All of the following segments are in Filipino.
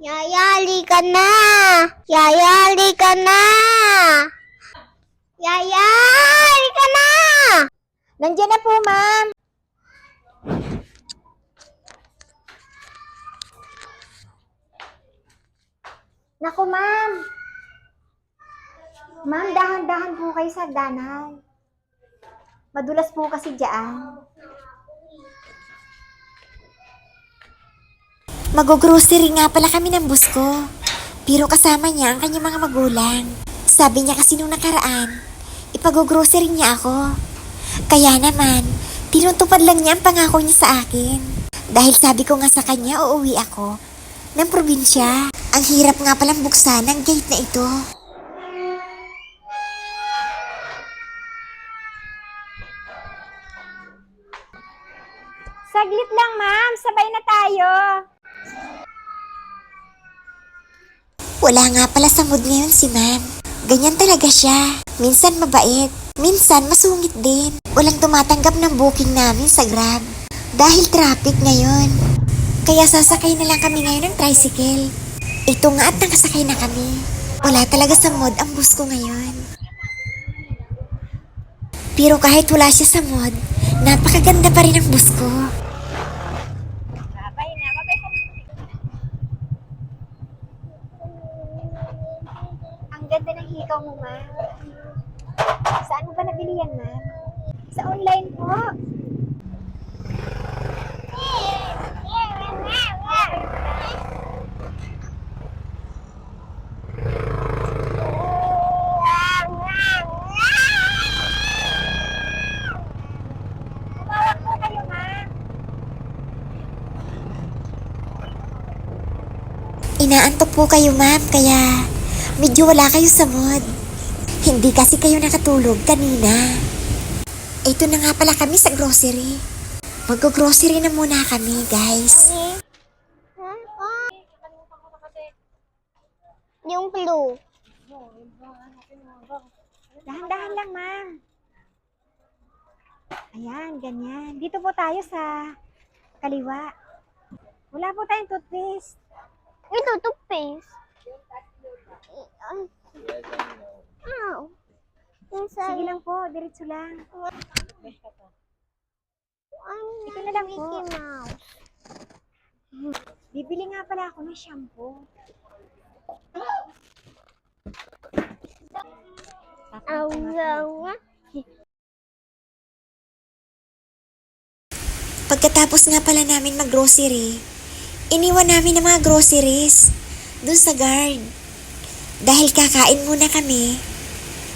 Yayali ka na! Yayali ka na! Yayali ka na! Nandiyan na po, ma'am. Naku, ma'am. Ma'am, dahan-dahan po kayo sa hagdanan. Madulas po kasi dyan. Mag-grocery nga pala kami ng bus ko. Pero kasama niya ang kanyang mga magulang. Sabi niya kasi nung nakaraan, ipag-grocery niya ako. Kaya naman, tinutupad lang niya ang pangako niya sa akin. Dahil sabi ko nga sa kanya, uuwi ako ng probinsya. Ang hirap nga palang buksan ang gate na ito. Saglit lang, ma'am. Sabay na tayo. Wala nga pala sa mood ngayon si ma'am. Ganyan talaga siya. Minsan mabait, minsan masungit din. Walang tumatanggap ng booking namin sa Grab. Dahil traffic ngayon. Kaya sasakay na lang kami ngayon ng tricycle. Ito nga at nakasakay na kami. Wala talaga sa mood ang bus ko ngayon. Pero kahit wala siya sa mood, napakaganda pa rin ang bus ko. Ang ganda ng hikaw mo, ma'am. Saan mo ba nabili yan, ma'am? Sa online po. Tumawag po kayo, ma'am. Inaantok po kayo, ma'am, kaya medyo wala kayo sa mood. Hindi kasi kayo nakatulog kanina. Ito na nga pala kami sa grocery. Mag-grocery na muna kami, guys. Yung blue. Dahan-dahan lang, ma'am. Ayan, ganyan. Dito po tayo sa kaliwa. Wala po tayong toothpaste. Ito, toothpaste. Ow. Sige lang po, diretso lang. Ito na lang po. Mickey Mouse. Bibili nga pala ako ng shampoo. Pagkatapos nga pala namin mag-grocery, iniwan namin ang mga groceries dun sa guard. Dahil kakain muna kami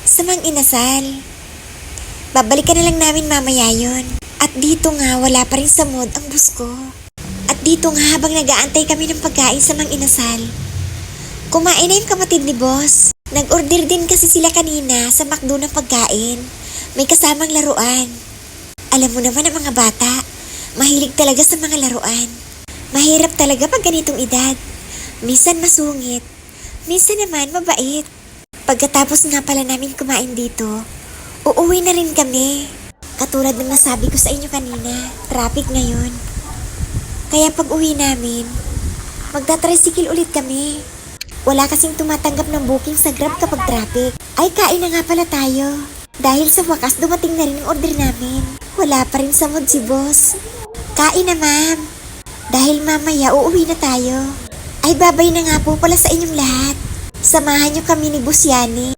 sa Mang Inasal. Babalikan na lang namin mamaya yun. At dito nga wala pa rin sa mood ang bus ko. At dito nga habang nag-aantay kami ng pagkain sa Mang Inasal, kumain na yung kapatid ni boss. Nag-order din kasi sila kanina sa McDo ng pagkain. May kasamang laruan. Alam mo naman ang mga bata, mahilig talaga sa mga laruan. Mahirap talaga pag ganitong edad. Minsan masungit, minsan naman mabait. Pagkatapos nga pala namin kumain dito, uuwi na rin kami. Katulad ng nasabi ko sa inyo kanina, traffic ngayon. Kaya pag uwi namin, magta-tricycle ulit kami. Wala kasing tumatanggap ng booking sa Grab kapag traffic. Ay, kain na nga pala tayo. Dahil sa wakas dumating na rin ang order namin. Wala pa rin sa mood si boss. Kain na, ma'am. Dahil mamaya uuwi na tayo. Ay, babay na nga po pala sa inyong lahat. Samahan niyo kami ni Boss Yani